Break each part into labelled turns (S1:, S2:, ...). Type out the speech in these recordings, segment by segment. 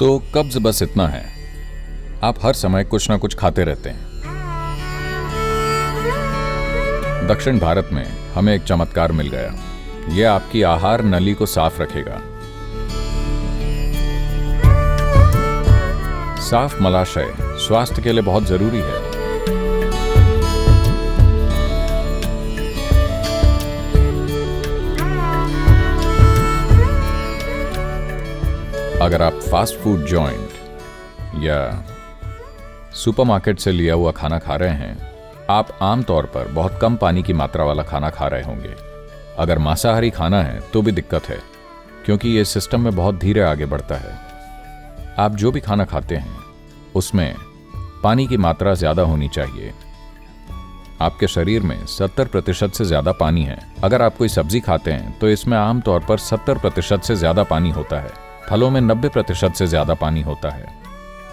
S1: तो कब्ज बस इतना है, आप हर समय कुछ ना कुछ खाते रहते हैं। दक्षिण भारत में हमें एक चमत्कार मिल गया, यह आपकी आहार नली को साफ रखेगा। साफ मलाशय स्वास्थ्य के लिए बहुत जरूरी है। अगर आप फास्ट फूड जॉइंट या सुपरमार्केट से लिया हुआ खाना खा रहे हैं, आप आमतौर पर बहुत कम पानी की मात्रा वाला खाना खा रहे होंगे। अगर मांसाहारी खाना है तो भी दिक्कत है, क्योंकि ये सिस्टम में बहुत धीरे आगे बढ़ता है। आप जो भी खाना खाते हैं उसमें पानी की मात्रा ज्यादा होनी चाहिए। आपके शरीर में 70% से ज्यादा पानी है। अगर आप कोई सब्जी खाते हैं तो इसमें आमतौर पर 70% से ज्यादा पानी होता है। फलों में 90% से ज्यादा पानी होता है।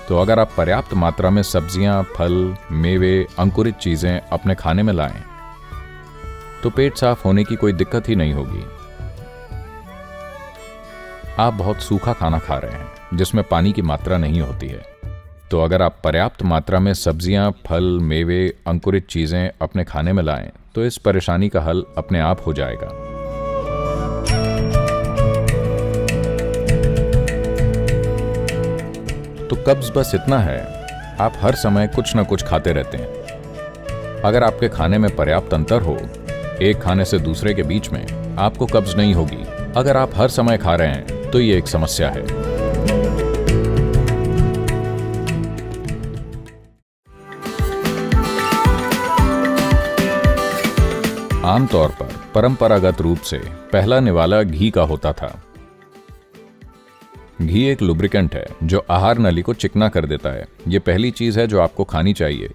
S1: तो अगर आप पर्याप्त मात्रा में सब्जियां, फल, मेवे, अंकुरित चीजें अपने खाने में लाएं, तो पेट साफ होने की कोई दिक्कत ही नहीं होगी। आप बहुत सूखा खाना खा रहे हैं जिसमें पानी की मात्रा नहीं होती है। तो अगर आप पर्याप्त मात्रा में सब्जियां, फल, मेवे, अंकुरित चीजें अपने खाने में लाएं, तो इस परेशानी का हल अपने आप हो जाएगा। तो कब्ज बस इतना है, आप हर समय कुछ ना कुछ खाते रहते हैं। अगर आपके खाने में पर्याप्त अंतर हो, एक खाने से दूसरे के बीच में, आपको कब्ज नहीं होगी। अगर आप हर समय खा रहे हैं तो ये एक समस्या है। आमतौर पर परंपरागत रूप से पहला निवाला घी का होता था। घी एक लुब्रिकेंट है जो आहार नली को चिकना कर देता है। यह पहली चीज है जो आपको खानी चाहिए,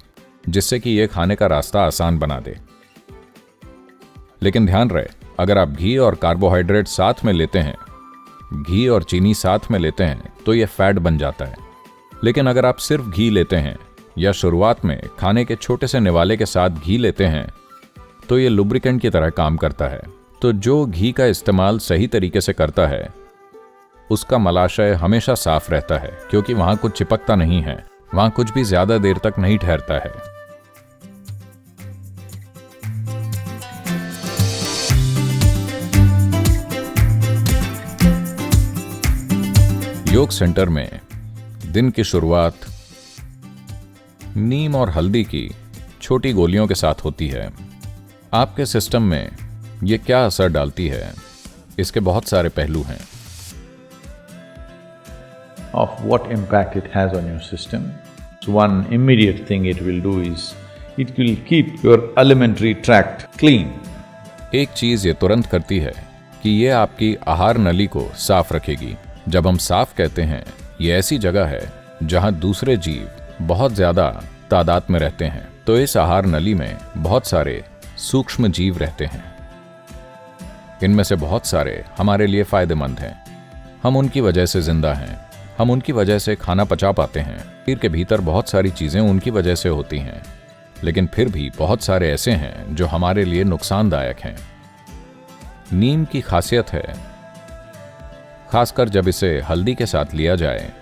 S1: जिससे कि यह खाने का रास्ता आसान बना दे। लेकिन ध्यान रहे, अगर आप घी और कार्बोहाइड्रेट साथ में लेते हैं, घी और चीनी साथ में लेते हैं, तो यह फैट बन जाता है। लेकिन अगर आप सिर्फ घी लेते हैं या शुरुआत में खाने के छोटे से निवाले के साथ घी लेते हैं, तो यह लुब्रिकेंट की तरह काम करता है। तो जो घी का इस्तेमाल सही तरीके से करता है, उसका मलाशय हमेशा साफ रहता है, क्योंकि वहां कुछ चिपकता नहीं है, वहां कुछ भी ज्यादा देर तक नहीं ठहरता है। योग सेंटर में दिन की शुरुआत नीम और हल्दी की छोटी गोलियों के साथ होती है। आपके सिस्टम में यह क्या असर डालती है, इसके बहुत सारे पहलू हैं।
S2: Of what impact it has on your system. So one immediate thing it will do is, it will keep your alimentary tract clean.
S1: एक चीज ये तुरंत करती है कि ये आपकी आहार नली को साफ रखेगी। जब हम साफ कहते हैं, ये ऐसी जगह है जहां दूसरे जीव बहुत ज्यादा तादाद में रहते हैं। तो इस आहार नली में बहुत सारे सूक्ष्म जीव रहते हैं। इनमें से बहुत सारे हमारे लिए फायदेमंद हैं। हम उनकी वजह से जिंदा हैं। हम उनकी वजह से खाना पचा पाते हैं। शरीर के भीतर बहुत सारी चीजें उनकी वजह से होती हैं, लेकिन फिर भी बहुत सारे ऐसे हैं जो हमारे लिए नुकसानदायक हैं। नीम की खासियत है, खासकर जब इसे हल्दी के साथ लिया जाए,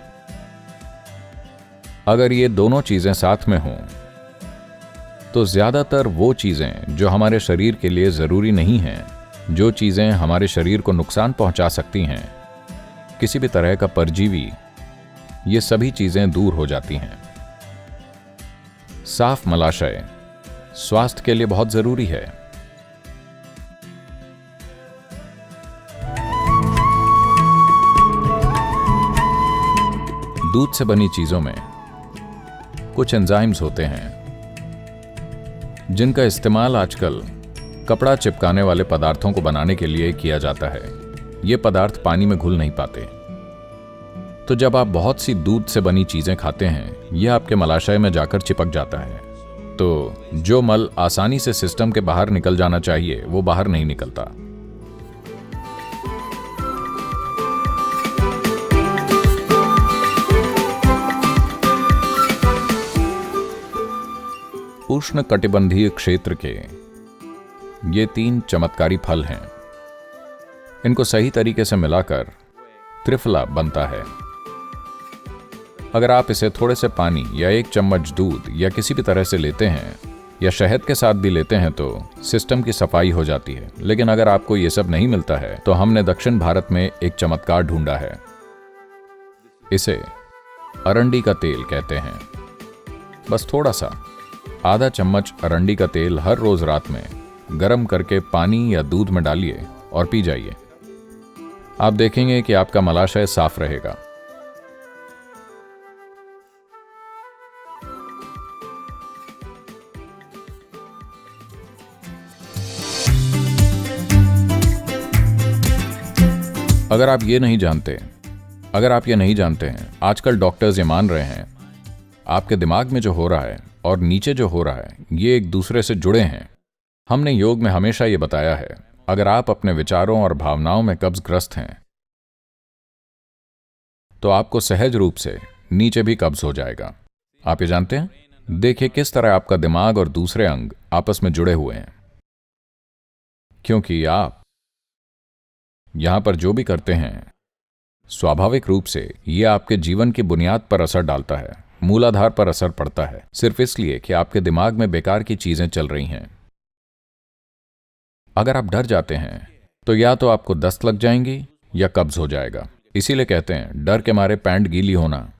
S1: अगर ये दोनों चीजें साथ में हों, तो ज्यादातर वो चीजें जो हमारे शरीर के लिए जरूरी नहीं हैं, जो चीजें हमारे शरीर को नुकसान पहुंचा सकती हैं, किसी भी तरह का परजीवी, ये सभी चीजें दूर हो जाती हैं। साफ मलाशय स्वास्थ्य के लिए बहुत जरूरी है। दूध से बनी चीजों में कुछ एंजाइम्स होते हैं जिनका इस्तेमाल आजकल कपड़ा चिपकाने वाले पदार्थों को बनाने के लिए किया जाता है। ये पदार्थ पानी में घुल नहीं पाते। तो जब आप बहुत सी दूध से बनी चीजें खाते हैं, यह आपके मलाशय में जाकर चिपक जाता है। तो जो मल आसानी से सिस्टम के बाहर निकल जाना चाहिए, वो बाहर नहीं निकलता। उष्ण कटिबंधीय क्षेत्र के ये 3 चमत्कारी फल हैं। इनको सही तरीके से मिलाकर त्रिफला बनता है। अगर आप इसे थोड़े से पानी या 1 चम्मच दूध या किसी भी तरह से लेते हैं या शहद के साथ भी लेते हैं तो सिस्टम की सफाई हो जाती है। लेकिन अगर आपको ये सब नहीं मिलता है तो हमने दक्षिण भारत में एक चमत्कार ढूंढा है। इसे अरंडी का तेल कहते हैं। बस थोड़ा सा आधा चम्मच अरंडी का तेल हर रोज रात में गर्म करके पानी या दूध में डालिए और पी जाइए। आप देखेंगे कि आपका मलाशय साफ रहेगा। अगर आप ये नहीं जानते हैं, आजकल डॉक्टर्स ये मान रहे हैं आपके दिमाग में जो हो रहा है और नीचे जो हो रहा है ये एक दूसरे से जुड़े हैं। हमने योग में हमेशा ये बताया है, अगर आप अपने विचारों और भावनाओं में कब्जग्रस्त हैं तो आपको सहज रूप से नीचे भी कब्ज हो जाएगा। आप ये जानते हैं? देखिए किस तरह आपका दिमाग और दूसरे अंग आपस में जुड़े हुए हैं, क्योंकि आप यहां पर जो भी करते हैं स्वाभाविक रूप से ये आपके जीवन की बुनियाद पर असर डालता है, मूलाधार पर असर पड़ता है, सिर्फ इसलिए कि आपके दिमाग में बेकार की चीजें चल रही हैं। अगर आप डर जाते हैं तो या तो आपको दस्त लग जाएंगी या कब्ज हो जाएगा। इसीलिए कहते हैं डर के मारे पैंट गीली होना।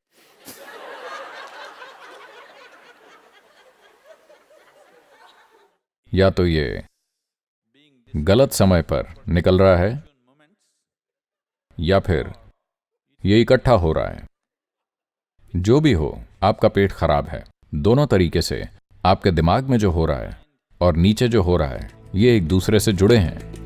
S1: या तो ये गलत समय पर निकल रहा है या फिर ये इकट्ठा हो रहा है। जो भी हो, आपका पेट खराब है। दोनों तरीके से आपके दिमाग में जो हो रहा है और नीचे जो हो रहा है ये एक दूसरे से जुड़े हैं।